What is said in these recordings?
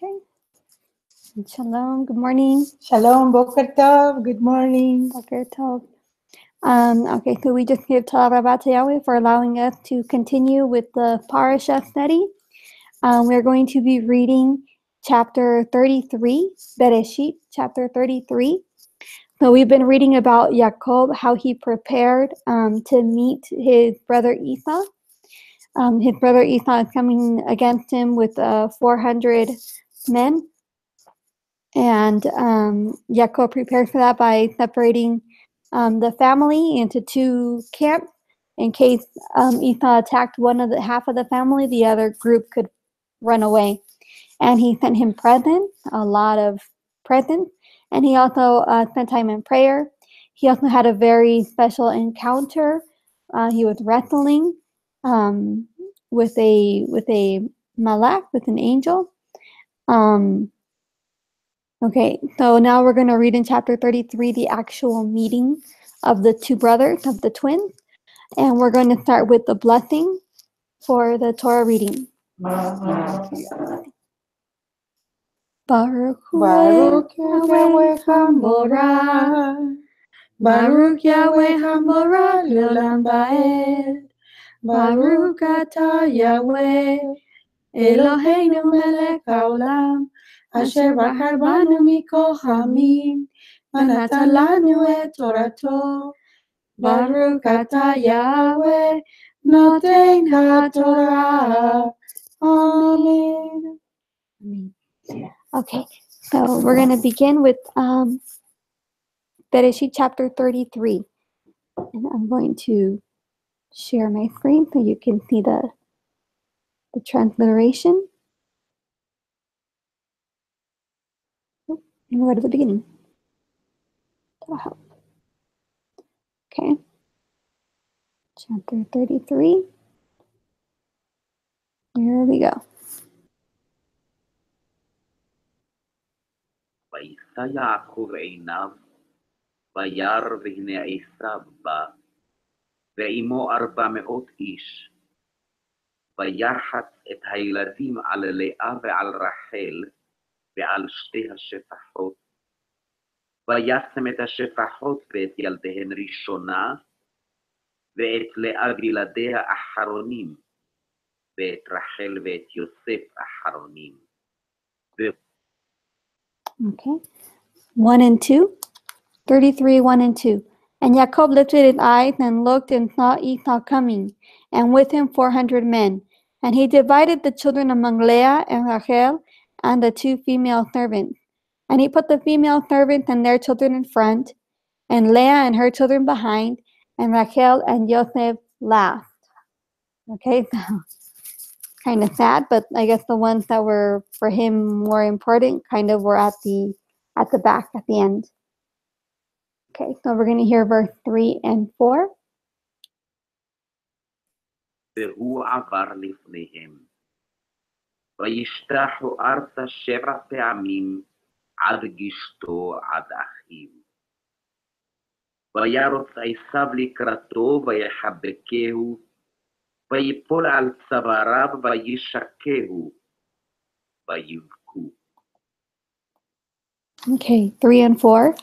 Okay. Shalom. Good morning. Shalom, Boker Tov. Good morning. Boker Tov. Okay, so we just give Torah to Yahweh for allowing us to continue with the Parashah study. We're going to be reading chapter 33, Beresheet, chapter 33. So we've been reading about Jacob, how he prepared to meet his brother Esau. His brother Esau is coming against him with 400 men. And Jacob prepared for that by separating the family into two camps in case Esau attacked half of the family, the other group could run away. And he sent him presents, a lot of presents, and he also spent time in prayer. He also had a very special encounter. He was wrestling with a malach, with an angel. Okay, so now we're going to read in chapter 33 the actual meeting of the two brothers, of the twins. And we're going to start with the blessing for the Torah reading. Baruch Yahweh Hamborah. Baruch Yahweh Hamborah Leolam Vaed. Baruch Atah Yahweh Eloheinu melech haolam asher bahar banu mikol hamim ונתן לנו את תורתו. Baruch Atah Yahweh נותן התורה. Amen. Okay, so we're going to begin with Beresheet chapter 33. And I'm going to share my screen so you can see the transliteration. And go to the beginning. That'll help. Okay. Chapter 33. Here we go. וישא יעקב עיניו, וירא והנה עשיו בא, ועמו 400 איש. וירחץ את הילדים על לאה ועל רחל, ועל שתי השפחות. וישם את השפחות ואת ילדיהן ראשונה, ואת לאה וילדיה אחרונים, ואת רחל ואת יוסף אחרונים. Okay. 1 and 2. 33, 1 and 2. And Jacob lifted his eyes and looked and saw Esau coming, and with him 400 men. And he divided the children among Leah and Rachel and the two female servants. And he put the female servants and their children in front, and Leah and her children behind, and Rachel and Joseph last. Okay, so kind of sad, but I guess the ones that were for him more important kind of were at the back, at the end. Okay, so we're going to hear verse 3 and 4. והוא עבר לפניהם. וישתחו ארצה 7 פעמים עד גישתו עד אחיו. וירוץ עשיו לקראתו ויחבקהו, ויפול על צוואריו וישקהו, ויבכו. Okay, 3 and 4.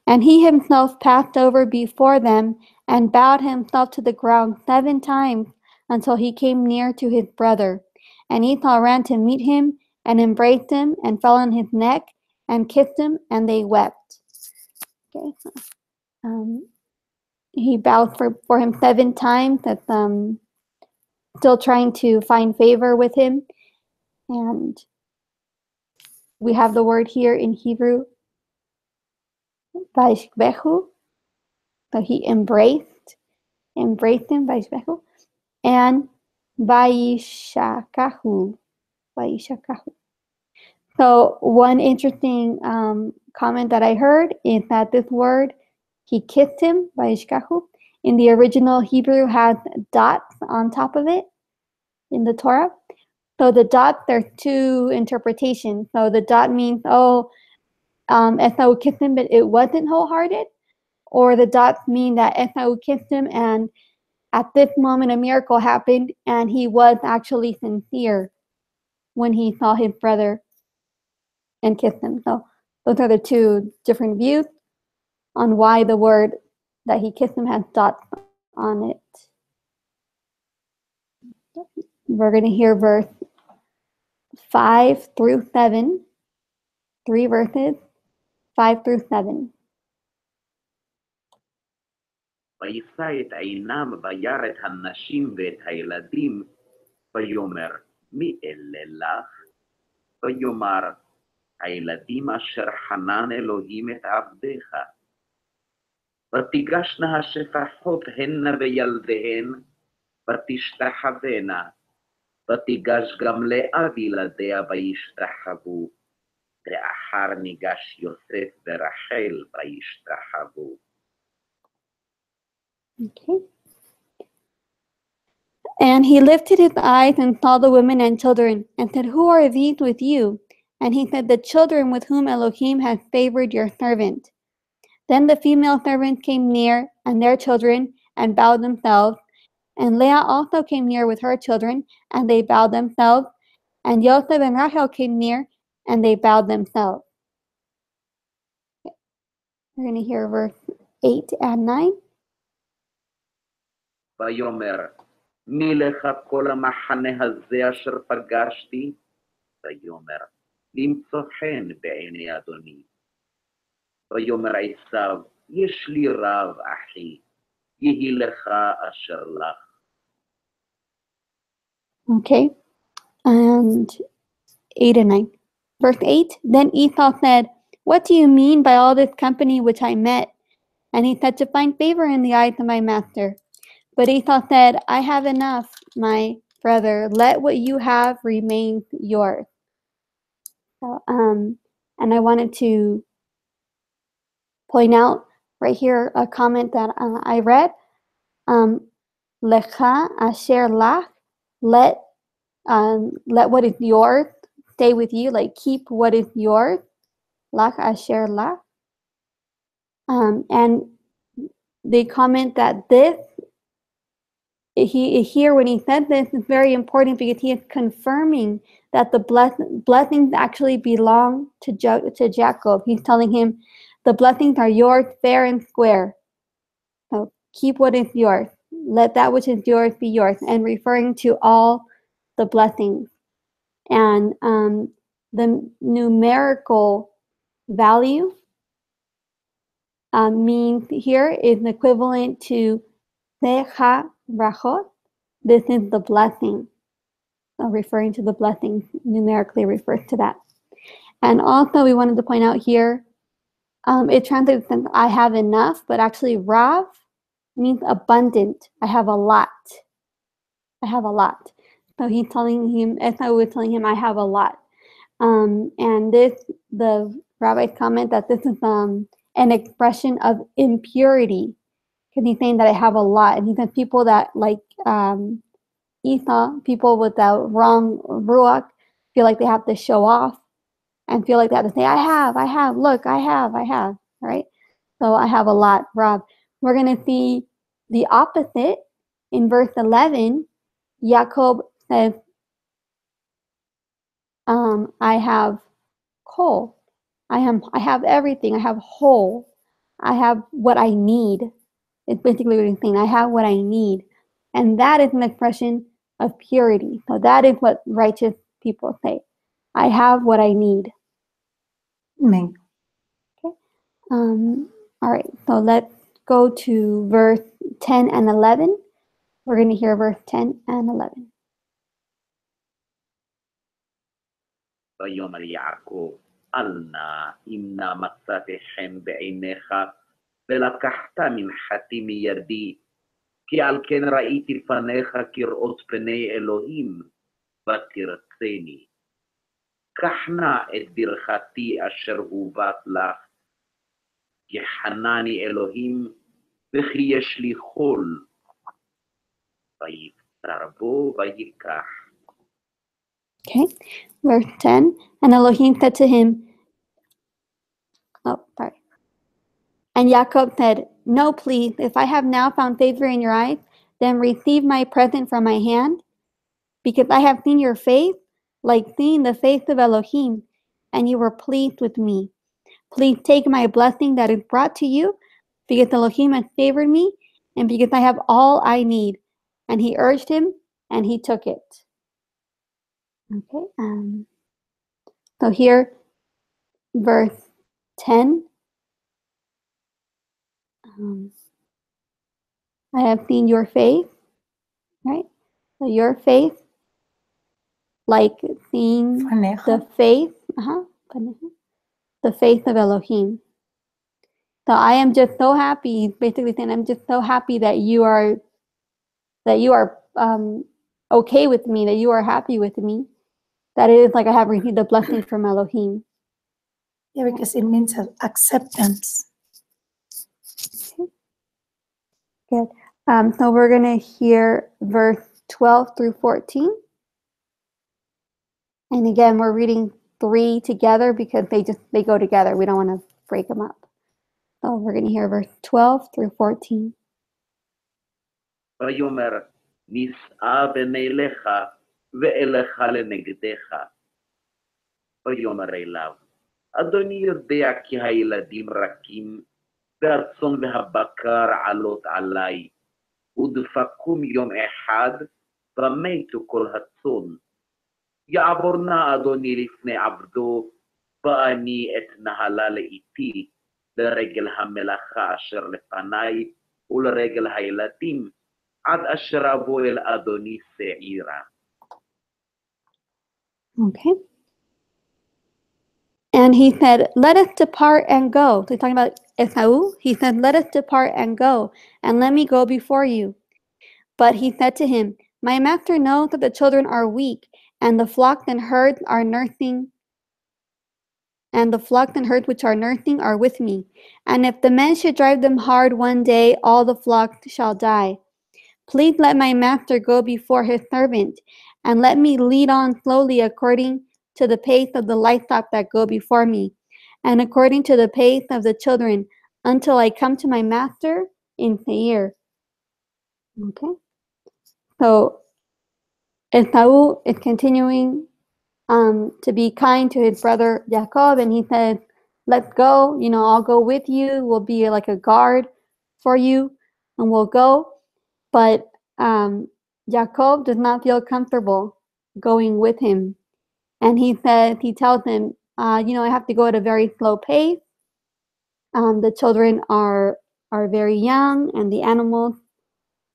And he himself passed over before them and bowed himself to the ground 7 times until he came near to his brother. And Esau ran to meet him and embraced him and fell on his neck and kissed him, and they wept. Okay, so, he bowed for him 7 times. That's still trying to find favor with him. And we have the word here in Hebrew, Vaishbehu. So he embraced him, Vaishbehu, and Vayishakahu. So one interesting comment that I heard is that this word, he kissed him, Vayishkahu, in the original Hebrew has dots on top of it in the Torah. So the dot, there's 2 interpretations. So the dot means, Esau kissed him, but it wasn't wholehearted. Or the dots mean that Esau kissed him, and at this moment a miracle happened, and he was actually sincere when he saw his brother. and kissed him. So those are the two different views on why the word that he kissed him has dots on it. We're going to hear verse 5 through 7, 3 verses, 5 through 7. וישא את עיניו וירא את הנשים ואת הילדים, ויאמר מי אלה לך? ויאמר הילדים אשר חנן אלוהים את עבדיך. ותיגשנה השפחות הנה וילדיהן, ותשתחוונה, ותיגש גם לאה וילדיה וישתחוו, ואחר ניגש יוסף ורחל וישתחוו. Okay. And he lifted his eyes and saw the women and children, and said, Who are these with you? And he said, The children with whom Elohim has favored your servant. Then the female servants came near, and their children, and bowed themselves. And Leah also came near with her children, and they bowed themselves. And Joseph and Rachel came near, and they bowed themselves. We're going to hear verse 8 and 9. ויאמר מי לך כל המחנה הזה אשר פגשתי? ויאמר למצוא חן בעיני אדוני. ויאמר עשיו יש לי רב אחי, יהי לך אשר לך. Okay, and 8 and 9. Verse 8, Then Esau said, What do you mean by all this company which I met? And he said, To find favor in the eyes of my master. But Esau said, I have enough, my brother. Let what you have remain yours. So, and I wanted to point out right here a comment that I read. Lecha asher lach, let what is yours stay with you, like keep what is yours. Lach asher lach. And they comment that this, here when he said this, is very important because he is confirming that the blessings actually belong to Jacob. He's telling him, the blessings are yours fair and square. So keep what is yours. Let that which is yours be yours, and referring to all the blessings. And the numerical value means here is equivalent to secha brachot. This is the blessing. So referring to the blessing numerically refers to that. And also we wanted to point out here, it translates as I have enough, but actually Rav means abundant. I have a lot. I have a lot. So he's telling him, Esau was telling him, I have a lot. And this, the rabbis comment that this is an expression of impurity, because he's saying that I have a lot. And he says people that like Esau, people with the wrong ruach, feel like they have to show off and feel like they have to say, I have, look, I have, right? So I have a lot, Rob. We're going to see the opposite in verse 11. Jacob says, I have kol. I have everything. I have whole. I have what I need. It's basically what he's saying. I have what I need. And that is an expression of purity. So that is what righteous people say. I have what I need. Amen. Okay. All right. So let's go to verse 10 and 11. We're going to hear verse 10 and 11. ויאמר יעקב אל נא אם נא מצאתי חן בעיניך ולקחת מנחתי מידי, כי על כן ראיתי פניך כראות פני אלוהים ותרצני. קח נא את ברכתי אשר הובאת לך, כי חנני אלוהים וכי יש לי חול. ויבצר בו ויקח. Okay, verse 10. And Elohim said to him, And Jacob said, No, please, if I have now found favor in your eyes, then receive my present from my hand, because I have seen your face, like seeing the face of Elohim, and you were pleased with me. Please take my blessing that is brought to you, because Elohim has favored me, and because I have all I need. And he urged him, and he took it. Okay. So here, verse 10. I have seen your faith, right? So your faith, like seeing the faith, the faith of Elohim. So I am just so happy. Basically saying, I'm just so happy that you are okay with me, that you are happy with me, that it is like I have received the blessing from Elohim. Yeah, because it means acceptance. Okay. Good. So we're gonna hear verse 12 through 14. And again, we're reading 3 together because they go together. We don't want to break them up. So we're going to hear verse 12 through 14. ויאמר נישא בניליך ואליך לנגדך. ויאמר אליו, אדוני יודע כי הילדים רכים והצאן והבקר עלות עלי, ודפקום יום אחד ומתו כל הצאן. יעבור נא אדוני לפני עבדו, ואני אתנהלה לאיתי לרגל המלאכה אשר לפניי ולרגל הילדים, עד אשר אבוא אל אדוני שעירה. Okay. And he said, let us depart and go. So he's talking about Esau. He said, let us depart and go, and let me go before you. But he said to him, my master knows that the children are weak, and the flocks and herds are nursing, and the flocks and herds which are nursing are with me. And if the men should drive them hard one day, all the flocks shall die. Please let my master go before his servant, and let me lead on slowly according to the pace of the livestock that go before me, and according to the pace of the children, until I come to my master in Seir. Okay. So Esau is continuing to be kind to his brother Jacob, and he says, let's go, I'll go with you, we'll be like a guard for you, and we'll go. But Jacob does not feel comfortable going with him, and he tells him, I have to go at a very slow pace. The children are very young, and the animals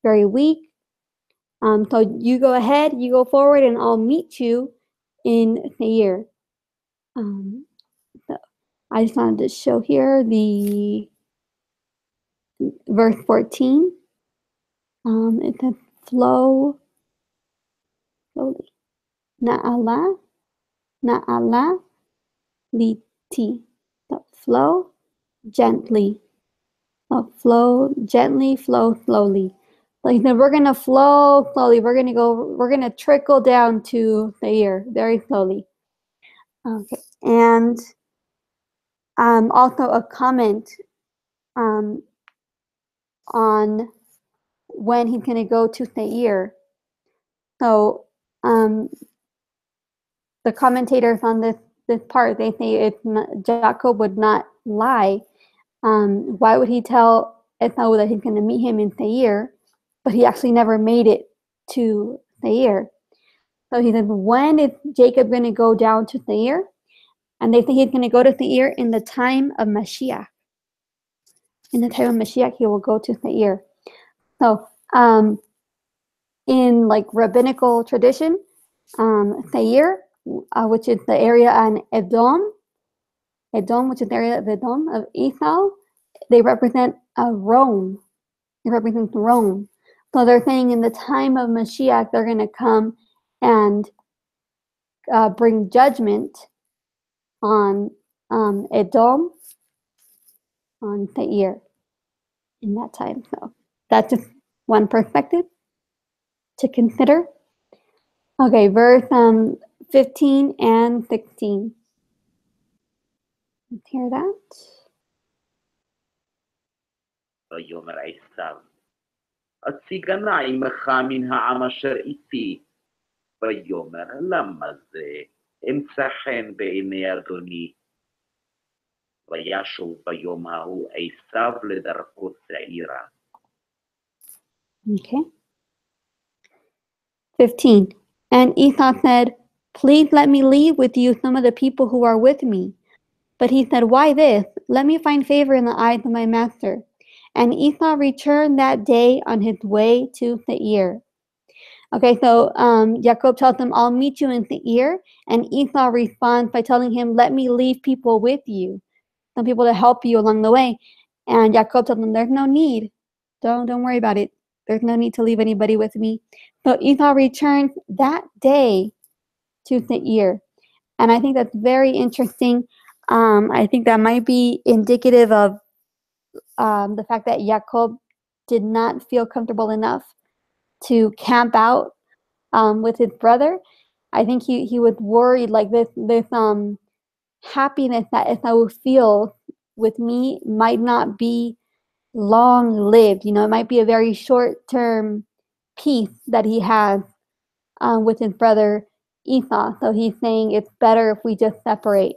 very weak. So you go ahead, you go forward, and I'll meet you in Seir. So I just wanted to show here the verse 14. It says, flow slowly. Na'ala, na'ala, liti. So flow gently. So flow gently, flow slowly. Like we're gonna flow slowly. We're gonna trickle down to the ear very slowly. Okay, and also a comment on when he's gonna go to Seir. So the commentators on this part, they say Jacob would not lie. Why would he tell Esau that he's going to meet him in Seir, but he actually never made it to Seir? So he said, when is Jacob going to go down to Seir? And they say he's going to go to Seir in the time of Mashiach. In the time of Mashiach, he will go to Seir. So in like rabbinical tradition, Seir, which is the area on Edom, which is the area of Edom, of Esau, they represent Rome. It represents Rome. So they're saying in the time of Mashiach, they're going to come and bring judgment on Edom, on Seir in that time. So that's just one perspective to consider. Okay, verse 15 and 16. Let's hear that. ויאמר עשיו, הציגנה עמך מן העם אשר איתי. ויאמר למה זה אמצא חן בעיני אדוני. וישוב ביום ההוא עשיו לדרכו שעירה. Okay. 15. And Esau said, "Please let me leave with you some of the people who are with me." But he said, "Why this? Let me find favor in the eyes of my master." And Esau returned that day on his way to Seir. Okay, so Jacob tells him, "I'll meet you in Seir," and Esau responds by telling him, "Let me leave people with you, some people to help you along the way." And Jacob tells him, "There's no need. Don't worry about it. There's no need to leave anybody with me." So Esau returns that day to Seir. And I think that's very interesting. I think that might be indicative of the fact that Jacob did not feel comfortable enough to camp out with his brother. I think he was worried, like this happiness that Esau feels with me might not be long lived. It might be a very short term peace that he has with his brother Esau. So he's saying it's better if we just separate.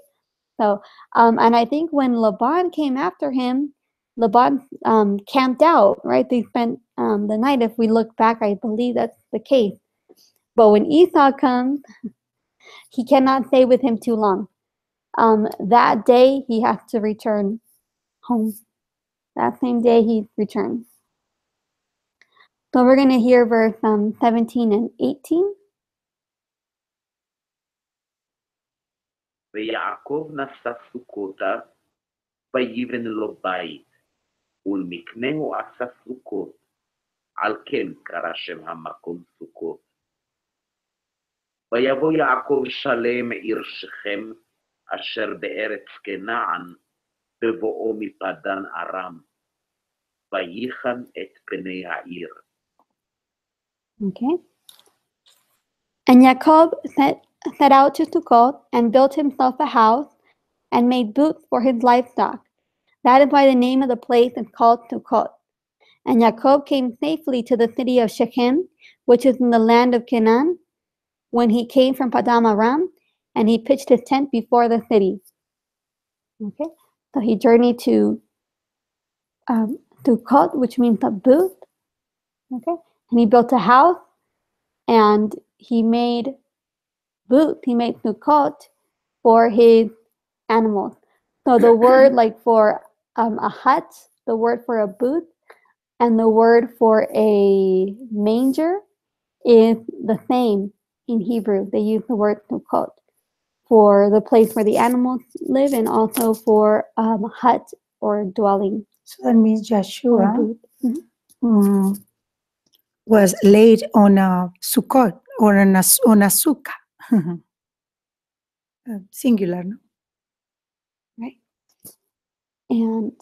So, and I think when Laban came after him, Laban camped out, right? They spent the night. If we look back, I believe that's the case. But when Esau comes, he cannot stay with him too long. That day, he has to return home. That same day, he returns. So we're going to hear verse 17 and 18. ויעקב נשא סוכותה, ויבן לו בית, ולמקנהו עשה סוכות, על כן קרא שם המקום סוכות. ויבוא יעקב שלם עיר שכם, אשר בארץ כנען, בבואו מפדן ארם, ויחן את פני העיר. Okay. And Jacob set out to Sukkot and built himself a house and made booths for his livestock. That is why the name of the place is called Sukkot. And Jacob came safely to the city of Shechem, which is in the land of Canaan, when he came from Padam Aram, and he pitched his tent before the city. Okay, so he journeyed to Sukkot, which means a booth. Okay, and he built a house, and he made booth. He made Sukkot for his animals. So the word like for a hut, the word for a booth, and the word for a manger is the same in Hebrew. They use the word Sukkot for the place where the animals live and also for a hut or dwelling. So that means or Joshua booth. was laid on a sukkot or on a sukkah. Singular, no? Right. And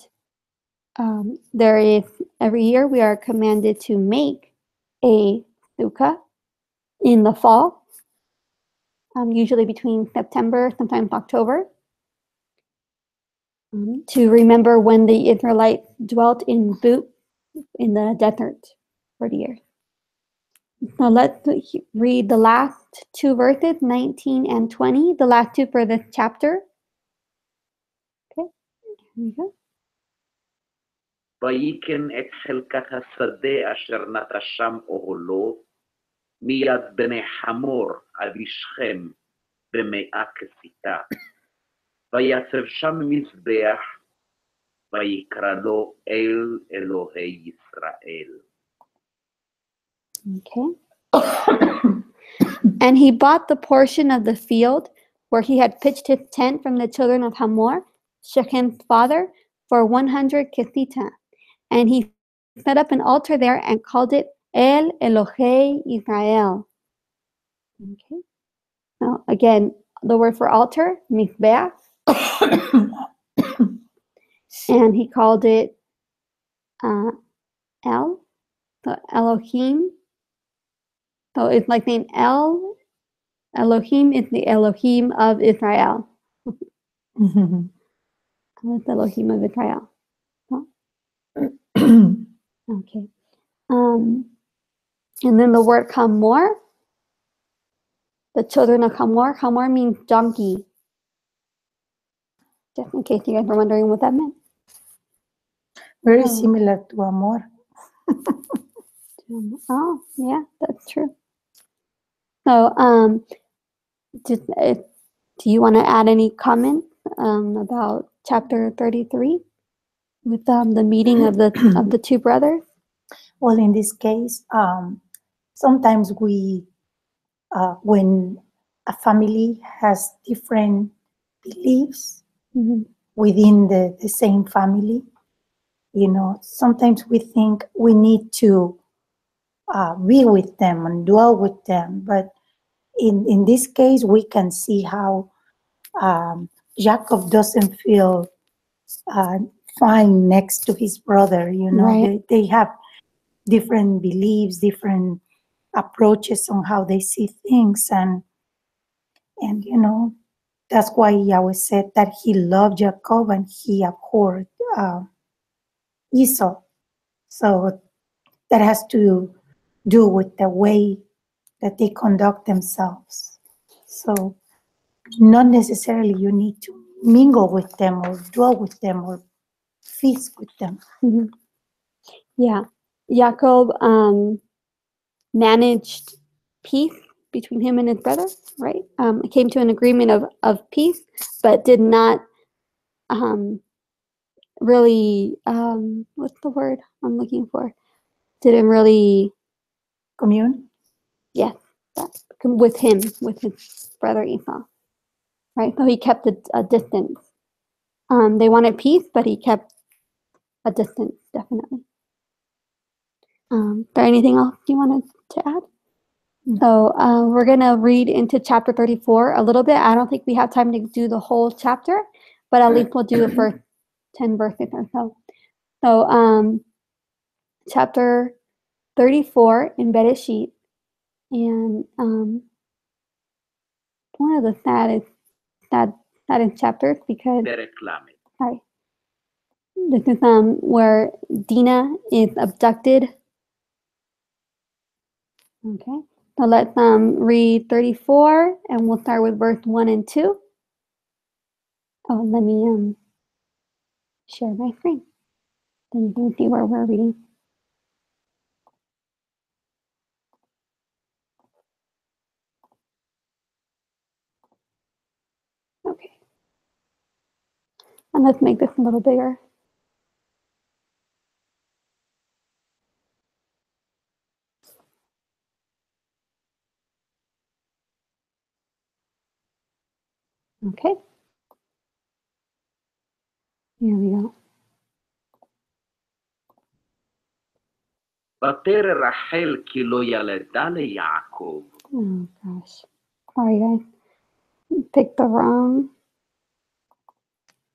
there is, every year we are commanded to make a sukkah in the fall, usually between September, sometimes October, to remember when the Israelites dwelt in booths in the desert for the years. So let's read the last two verses, 19 and 20, the last two for this chapter. Okay, here we go. ויקן את חלקת השדה אשר נטע שם אוהלו, מיד בני חמור אבי שכם במאה כסיתה. ויצב שם מזבח, ויקרא לו אל אלוהי ישראל. Okay. And he bought the portion of the field where he had pitched his tent from the children of Hamor, Shechem's father, for 100 kesita. And he set up an altar there and called it El Elohei Israel. Okay. Now, again, the word for altar, mizbeach. And he called it El, so Elohim. So it's like saying Elohim is the Elohim of Israel. It's the Elohim of Israel. Okay. And then the word Hamor the children of Hamor. Hamor means donkey. Just in case you guys were wondering what that meant. Very Oh. similar to Amor. Oh, yeah, that's true. So, do you want to add any comment about chapter 33 with the meeting of the two brothers? Well, in this case, sometimes when a family has different beliefs within the same family, sometimes we think we need to be with them and dwell with them. But in this case, we can see how Jacob doesn't feel fine next to his brother. Right. They have different beliefs, different approaches on how they see things, and that's why Yahweh said that he loved Jacob and he abhorred Esau. So that has to do with the way that they conduct themselves. So not necessarily you need to mingle with them or dwell with them or feast with them. Mm-hmm. Yeah, Jacob managed peace between him and his brother, right? Came to an agreement of peace, but did not really, what's the word I'm looking for? Didn't really Commune? Yes, with his brother Esau, right? So he kept a distance. They wanted peace, but he kept a distance, definitely. Is there anything else you wanted to add? So we're going to read into chapter 34 a little bit. I don't think we have time to do the whole chapter, but at least we'll do the first 10 verses or so. So chapter 34 in Beresheet, and one of the saddest chapters because sorry, this is where Dinah is abducted. Okay, so let's read 34, and we'll start with verse 1 and 2. Oh, let me share my screen. Then you can see where we're reading. Okay, and let's make this a little bigger. Okay, here we go. ותרא רחל כי לא ילדה ליעקב. Oh gosh, sorry guys, picked the wrong.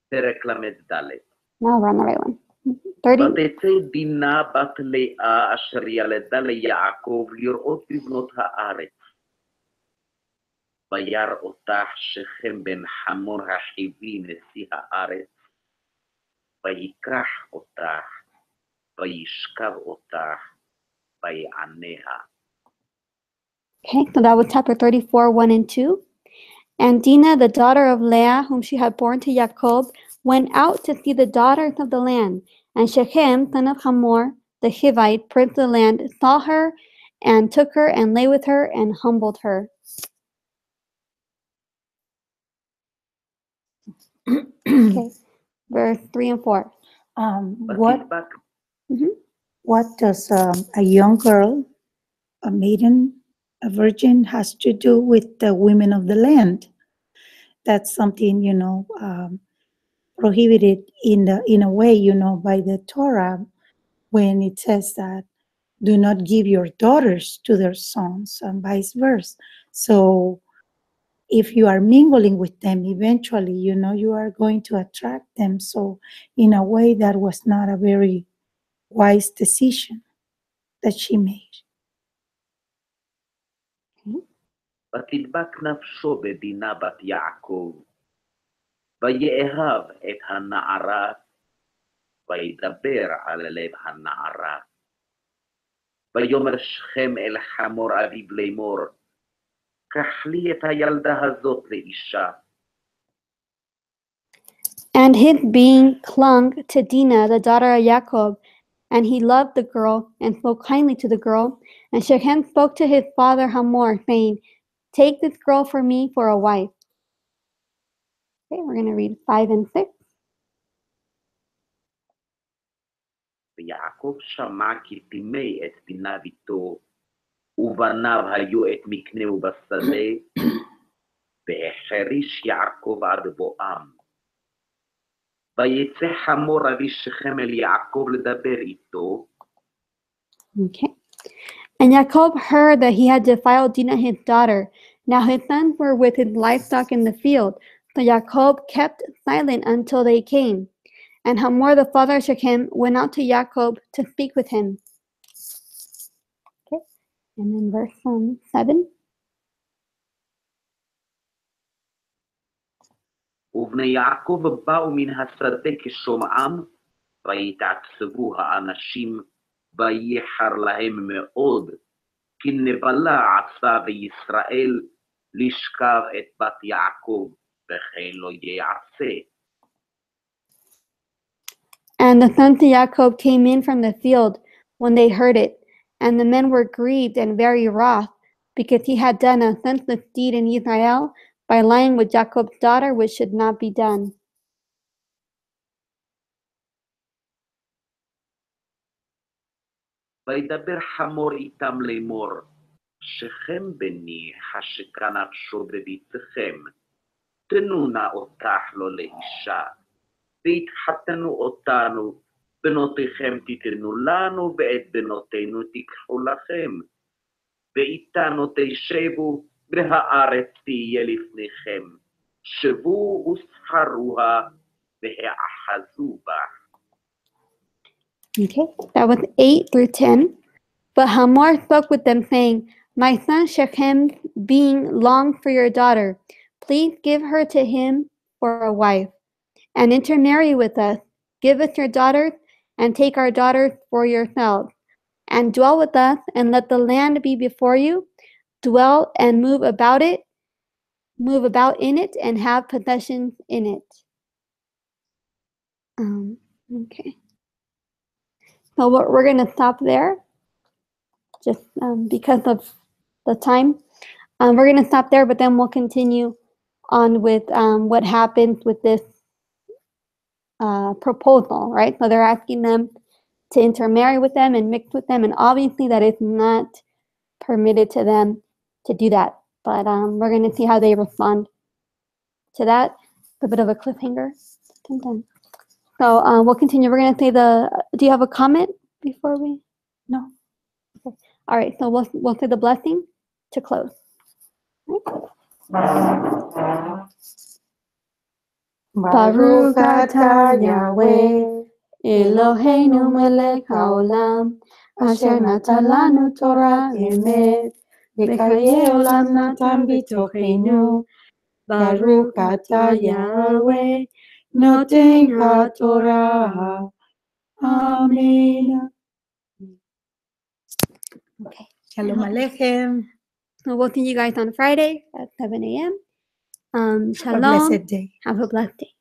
פרק ל"ד. No, we're on the right one. 30. ותצא דינה בת לאה אשר ילדה ליעקב לראות בבנות הארץ. וירא אותך שכם בן חמור החיבי נשיא הארץ. ויקח אותך, וישכב אותך, ויעניה. Okay, so that was chapter 34, 1 and 2. And Dinah, the daughter of Leah, whom she had borne to Jacob, went out to see the daughters of the land. And Shechem, son of Hamor, the Hivite, prince of the land, saw her and took her and lay with her and humbled her. Okay, verse 3 and 4. What does a young girl, a maiden, a virgin has to do with the women of the land? That's something, prohibited in a way, by the Torah, when it says that do not give your daughters to their sons and vice versa. So if you are mingling with them, eventually, you are going to attract them. So in a way, that was not a very wise decision that she made. ותדבק נפשו בדינה בת יעקב, ויאהב את הנערה, וידבר על לב הנערה. ויאמר שכם אל חמור אביו לאמור, קח לי את הילדה הזאת לאישה. And his being clung to Dinah, the daughter of Jacob, and he loved the girl and spoke kindly to the girl. And Shechem spoke to his father Hamor, saying, "Take this girl for me for a wife." Okay, we're going to read 5 and 6. ויעקב שמע כי טימא את דינה ביתו, ובניו היו את מקנהו בשדה, והחריש יעקב עד בואם. ויצא חמור אבי שכם אל יעקב לדבר איתו. Okay. And Jacob heard that he had defiled Dinah his daughter. Now his sons were with his livestock in the field. So Jacob kept silent until they came. And Hamor the father of Shechem went out to Jacob to speak with him. Okay. And then verse 7. ובני יעקב באו מן השדה כשומעם, ויתעצבו האנשים, וייחר להם מאוד, כי נבלה עשה בישראל לשכב את בת יעקב, וכן לא יעשה. And the sons of Jacob came in from the field when they heard it, and the men were grieved and very wroth, because he had done a senseless deed in Israel by lying with Jacob's daughter, which should not be done. וידבר חמור איתם לאמור, שכם בני חשקה נפשו בביתכם, תנו נא אותך לו לאישה, והתחתנו אותנו, בנותיכם תיתנו לנו, ואת בנותינו תיקחו לכם, ואיתנו תשבו, והארץ תהיה לפניכם, שבו וסחרוה, והאחזו בה. Okay, that was 8 through 10. But Hamor spoke with them, saying, "My son Shechem's being longed for your daughter. Please give her to him for a wife, and intermarry with us. Give us your daughters, and take our daughters for yourselves, and dwell with us, and let the land be before you. Dwell and move about in it, and have possessions in it." Okay. So we're going to stop there, just because of the time. We're going to stop there, but then we'll continue on with what happens with this proposal, right? So they're asking them to intermarry with them and mix with them, and obviously that is not permitted to them to do that. But we're going to see how they respond to that. It's a bit of a cliffhanger. So we'll continue. We're going to say do you have a comment before we? No. Okay. All right, so we'll say the blessing to close. Baruch atah Yahweh, Eloheinu melech haolam, asher natan lanu Torah emet, v'chaye olam natan bitochenu. Baruch atah Yahweh, noten haTorah. Amen. Okay. Shalom Aleichem. So we'll see you guys on Friday at 7 a.m. Have a Shalom. blessed day. Have a blessed day.